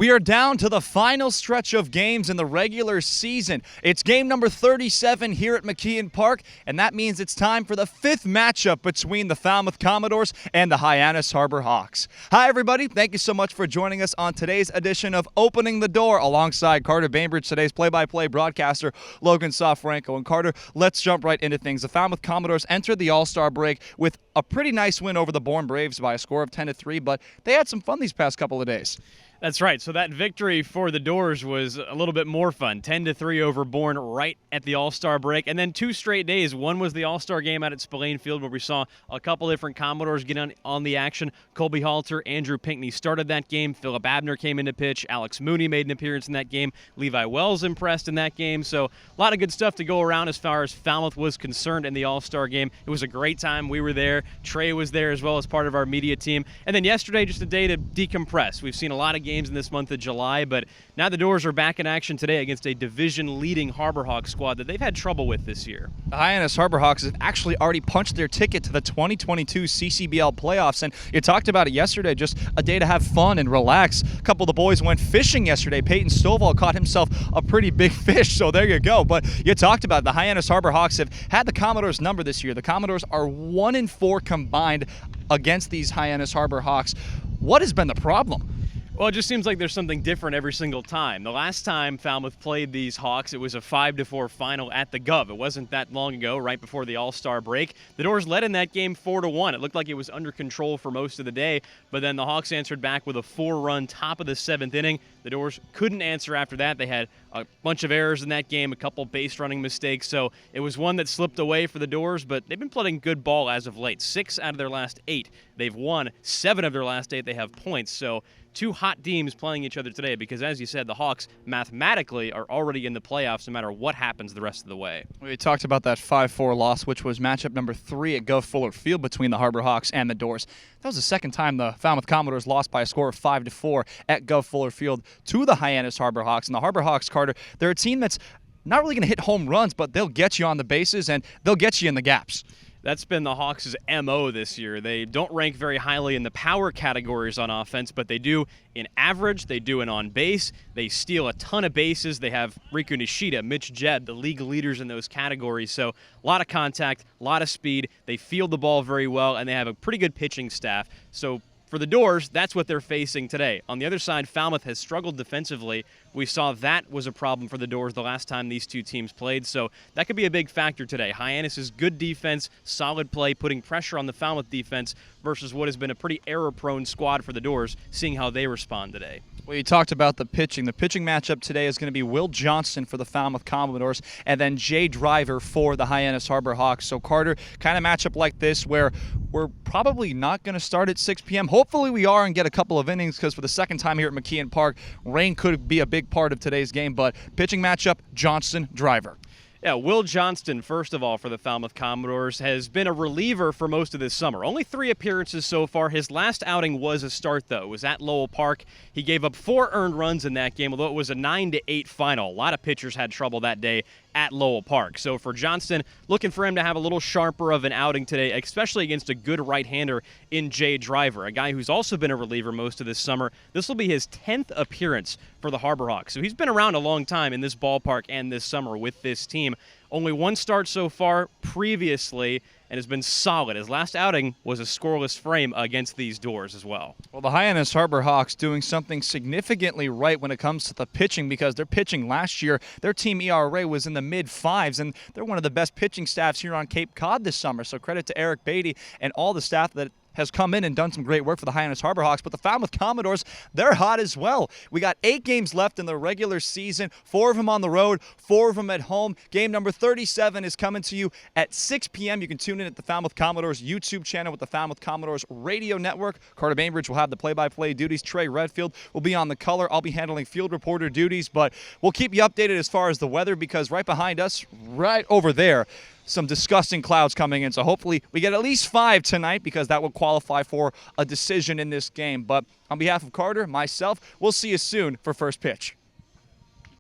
We are down to the final stretch of games in the regular season. It's game number 37 here at McKeon Park, and that means it's time for the fifth matchup between the Falmouth Commodores and the Hyannis Harbor Hawks. Hi, everybody. Thank you so much for joining us on today's edition of Opening the Door alongside Carter Bainbridge, today's play-by-play broadcaster, Logan Soforenko. And Carter, let's jump right into things. The Falmouth Commodores entered the All-Star break with a pretty nice win over the Bourne Braves by a score of 10-3, but they had some fun these past couple of days. That's right. So that victory for the Dores was a little bit more fun. 10-3 over Bourne right at the All-Star break. And then 2 straight days. One was the All-Star game out at Spillane Field where we saw a couple different Commodores get on the action. Colby Halter, Andrew Pinckney started that game. Philip Abner came into pitch. Alex Mooney made an appearance in that game. Levi Wells impressed in that game. So a lot of good stuff to go around as far as Falmouth was concerned in the All-Star game. It was a great time. We were there. Trey was there as well as part of our media team. And then yesterday, just a day to decompress. We've seen a lot of games in this month of July, but now the Dores are back in action today against a division-leading Harbor Hawks squad that they've had trouble with this year. The Hyannis Harbor Hawks have actually already punched their ticket to the 2022 CCBL playoffs, and you talked about it yesterday, just a day to have fun and relax. A couple of the boys went fishing yesterday. Peyton Stovall caught himself a pretty big fish, so there you go. But you talked about it. The Hyannis Harbor Hawks have had the Commodores' number this year. The Commodores are 1-4 combined against these Hyannis Harbor Hawks. What has been the problem? Well, it just seems like there's something different every single time. The last time Falmouth played these Hawks, it was a 5-4 final at the Gov. It wasn't that long ago, right before the All-Star break. The Dores led in that game 4-1. It looked like it was under control for most of the day, but then the Hawks answered back with a 4-run top of the 7th inning. The Dores couldn't answer after that. They had a bunch of errors in that game, a couple base running mistakes, so it was one that slipped away for the Dores, but they've been playing good ball as of late. 6 out of their last 8 they've won. 7 of their last 8 they have points, so 2 hot teams playing each other today because, as you said, the Hawks mathematically are already in the playoffs no matter what happens the rest of the way. We talked about that 5-4 loss, which was matchup number 3 at Gov Fuller Field between the Harbor Hawks and the Dores. That was the second time the Falmouth Commodores lost by a score of 5-4 at Gov Fuller Field to the Hyannis Harbor Hawks. And the Harbor Hawks, Carter, they're a team that's not really going to hit home runs, but they'll get you on the bases and they'll get you in the gaps. That's been the Hawks' MO this year. They don't rank very highly in the power categories on offense, but they do in average, they do in on base. They steal a ton of bases. They have Riku Nishida, Mitch Jebb, the league leaders in those categories. So a lot of contact, a lot of speed. They field the ball very well, and they have a pretty good pitching staff. So for the Dores, that's what they're facing today. On the other side, Falmouth has struggled defensively. We saw that was a problem for the Dores the last time these two teams played, so that could be a big factor today. Hyannis' good defense, solid play, putting pressure on the Falmouth defense versus what has been a pretty error-prone squad for the Dores, seeing how they respond today. Well, you talked about the pitching. The pitching matchup today is going to be Will Johnston for the Falmouth Commodores and then Jay Driver for the Hyannis Harbor Hawks. So, Carter, kind of matchup like this where we're probably not going to start at 6 p.m. Hopefully we are and get a couple of innings because for the second time here at McKeon Park, rain could be a big part of today's game. But pitching matchup, Johnston, Driver. Yeah, Will Johnston, first of all, for the Falmouth Commodores, has been a reliever for most of this summer. Only 3 appearances so far. His last outing was a start, though. It was at Lowell Park. He gave up 4 earned runs in that game, although it was a 9-8 final. A lot of pitchers had trouble that day at Lowell Park. So for Johnston, looking for him to have a little sharper of an outing today, especially against a good right-hander in Jay Driver, a guy who's also been a reliever most of this summer. This will be his 10th appearance for the Harbor Hawks. So he's been around a long time in this ballpark and this summer with this team. Only 1 start so far previously, and has been solid. His last outing was a scoreless frame against these Dores as well. Well, the Hyannis Harbor Hawks doing something significantly right when it comes to the pitching because their pitching last year, their team ERA was in the mid-5s, and they're one of the best pitching staffs here on Cape Cod this summer. So credit to Eric Beatty and all the staff that has come in and done some great work for the Hyannis Harbor Hawks, but the Falmouth Commodores, they're hot as well. We got 8 games left in the regular season, 4 of them on the road, 4 of them at home. Game number 37 is coming to you at 6 p.m. You can tune in at the Falmouth Commodores YouTube channel with the Falmouth Commodores radio network. Carter Bainbridge will have the play-by-play duties. Trey Redfield will be on the color. I'll be handling field reporter duties, but we'll keep you updated as far as the weather because right behind us, right over there, some disgusting clouds coming in. So hopefully we get at least 5 tonight because that will qualify for a decision in this game. But on behalf of Carter, myself, we'll see you soon for First Pitch.